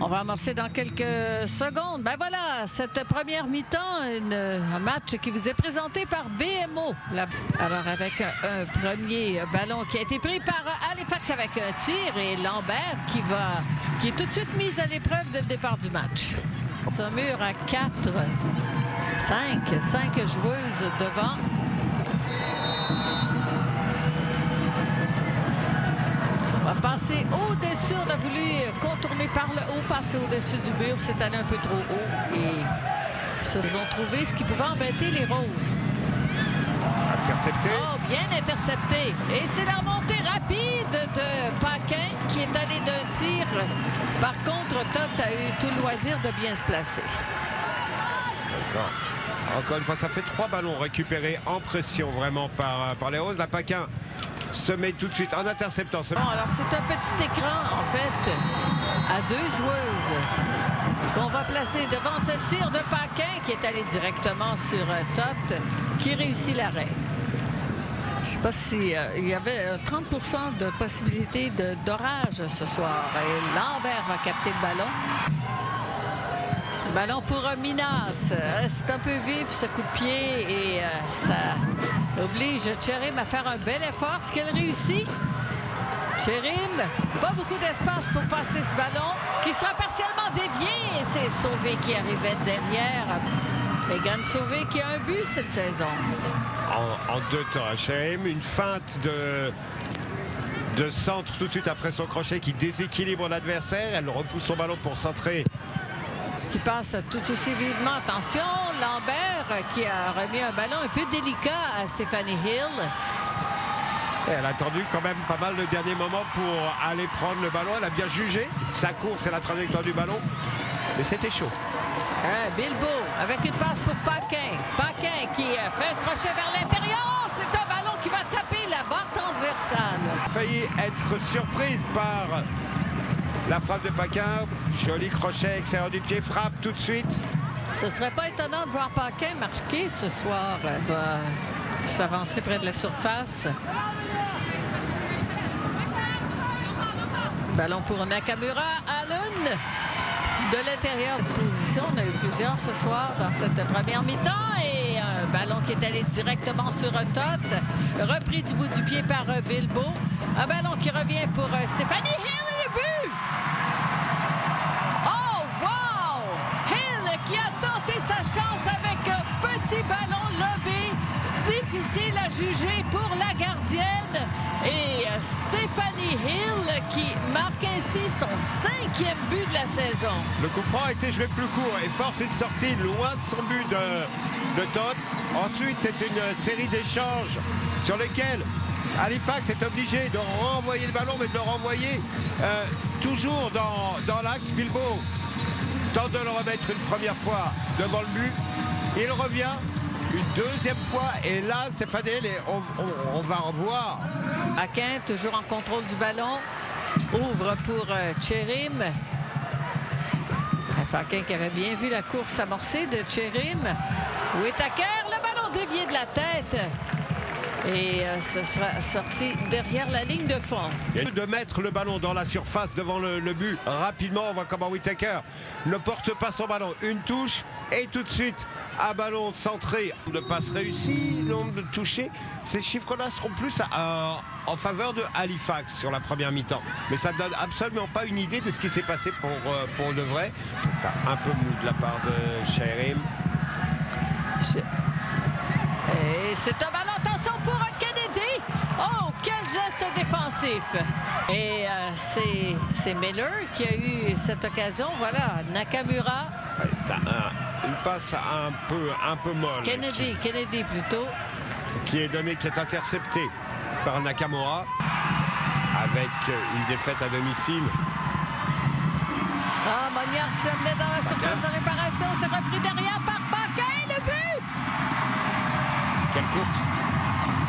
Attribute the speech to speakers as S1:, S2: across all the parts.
S1: On va amorcer dans quelques secondes. Ben voilà, cette première mi-temps, un match qui vous est présenté par BMO. Alors avec un premier ballon qui a été pris par Halifax avec un tir et Lambert qui est tout de suite mise à l'épreuve dès le départ du match. Saumur à 4, 5 joueuses devant. On va passer au-dessus. On a voulu contourner par le haut, passer au-dessus du mur. C'est allé un peu trop haut et se sont trouvés ce qui pouvait embêter les Roses.
S2: Intercepté.
S1: Oh, bien intercepté. Et c'est la montée rapide de Paquin qui est allé d'un tir. Par contre, Todd a eu tout le loisir de bien se placer.
S2: D'accord. Encore une fois, ça fait 3 ballons récupérés en pression vraiment par les Roses. La Paquin se met tout de suite en interceptant.
S1: Bon, alors c'est un petit écran, en fait, à 2 joueuses qu'on va placer devant ce tir de Paquin qui est allé directement sur Todd, qui réussit l'arrêt. Je ne sais pas si il y avait 30% de possibilité d'orage ce soir. Et Lambert va capter le ballon. Ballon pour Minas. C'est un peu vif ce coup de pied et ça oblige Cherim à faire un bel effort, ce qu'elle réussit. Cherim, pas beaucoup d'espace pour passer ce ballon qui sera partiellement dévié et c'est Sauvé qui arrivait derrière. Megan Sauvé qui a un but cette saison.
S2: En 2 temps, Cherim, une feinte de centre tout de suite après son crochet qui déséquilibre l'adversaire. Elle repousse son ballon pour centrer.
S1: Qui passe tout aussi vivement. Attention, Lambert qui a remis un ballon un peu délicat à Stephanie Hill.
S2: Et elle a attendu quand même pas mal le dernier moment pour aller prendre le ballon. Elle a bien jugé sa course et la trajectoire du ballon. Mais c'était chaud.
S1: Bilbo avec une passe pour Paquin. Paquin qui fait un crochet vers l'intérieur. Oh, c'est un ballon qui va taper la barre transversale.
S2: Failli être surprise par la frappe de Paquin. Joli crochet extérieur du pied, frappe tout de suite.
S1: Ce serait pas étonnant de voir Paquin marquer ce soir. Elle va s'avancer près de la surface. Ballon pour Nakamura. Allen de l'intérieur de position. On a eu plusieurs ce soir dans cette première mi-temps. Et un ballon qui est allé directement sur Todd. Repris du bout du pied par Bilbo. Un ballon qui revient pour Stephanie Hill et le but! Oh, wow! Hill qui a tenté sa chance avec un petit ballon lobé. Difficile à juger pour la gardienne. Et Stephanie Hill qui marque ainsi son 5e but de la saison.
S2: Le coup franc a été joué plus court et force une sortie loin de son but de Todd. Ensuite, c'est une série d'échanges sur lesquels Halifax est obligé de renvoyer le ballon, mais de le renvoyer toujours dans l'axe. Bilbo tente de le remettre une première fois devant le but. Il revient une deuxième fois et là, Stéphanie, on va revoir.
S1: Paquin, toujours en contrôle du ballon, ouvre pour Cherim. Paquin qui avait bien vu la course amorcée de Cherim. Whittaker, le ballon dévié de la tête. Et ce sera sorti derrière la ligne de fond.
S2: De mettre le ballon dans la surface devant le but rapidement. On voit comment Whittaker ne porte pas son ballon. Une touche et tout de suite un ballon centré. Le passe réussi, le nombre de touchés. Ces chiffres qu'on a seront plus en faveur de Halifax sur la première mi-temps. Mais ça ne donne absolument pas une idée de ce qui s'est passé pour de vrai. C'est un peu mou de la part de Cherim.
S1: Et c'est un ballon, attention pour Kennedy. Oh, quel geste défensif. Et c'est Miller qui a eu cette occasion. Voilà, Nakamura.
S2: Ouais, c'est une passe un peu molle.
S1: Kennedy plutôt.
S2: Qui est interceptée par Nakamura avec une défaite à domicile.
S1: Ah, Mognard qui s'amenait dans la surface de réparation. C'est repris derrière par Paquin. Le but!
S2: Quelle course!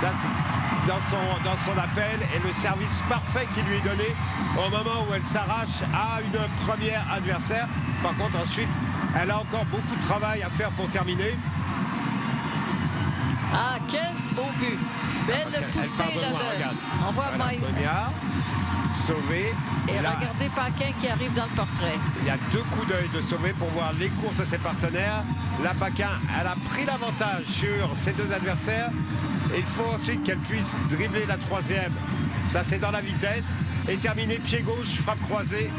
S2: Ça, c'est dans son appel et le service parfait qui lui est donné au moment où elle s'arrache à une première adversaire. Par contre, ensuite, elle a encore beaucoup de travail à faire pour terminer.
S1: Ah, quel beau but! Belle poussée là de. On voit
S2: Mognard. Sauvé.
S1: Et
S2: Là,
S1: regardez Paquin qui arrive dans le portrait.
S2: il y a 2 coups d'œil de Sauvé pour voir les courses de ses partenaires. Là, Paquin, elle a pris l'avantage sur ses 2 adversaires. Et il faut ensuite qu'elle puisse dribbler la 3e. Ça, c'est dans la vitesse. Et terminer pied gauche, frappe croisée.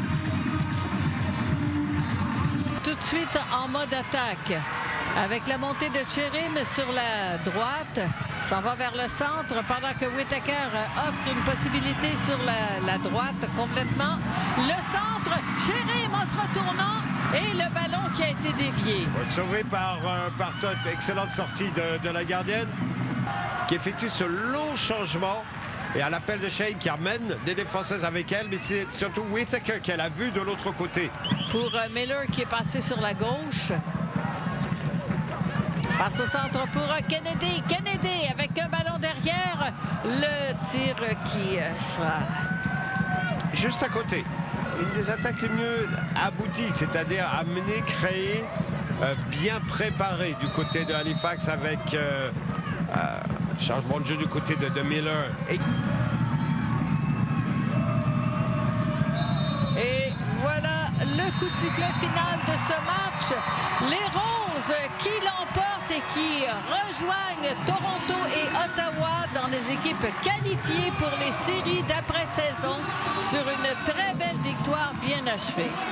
S1: Tout de suite en mode attaque. Avec la montée de Cherim sur la droite, s'en va vers le centre pendant que Whittaker offre une possibilité sur la droite complètement. Le centre, Cherim en se retournant et le ballon qui a été dévié.
S2: Sauvé par Toth. Excellente sortie de la gardienne qui effectue ce long changement. Et à l'appel de Shane qui ramène des défenseuses avec elle, mais c'est surtout Whittaker qu'elle a vu de l'autre côté.
S1: Pour Miller qui est passé sur la gauche. Passe au centre pour Kennedy. Kennedy avec un ballon derrière. Le tir qui sera
S2: Juste à côté. Une des attaques les mieux abouties, c'est-à-dire amener, créer, bien préparé du côté de Halifax avec changement de jeu du côté de Miller.
S1: Et voilà le coup de sifflet final de ce match. Les Roses qui l'emportent et qui rejoignent Toronto et Ottawa dans les équipes qualifiées pour les séries d'après-saison sur une très belle victoire bien achevée.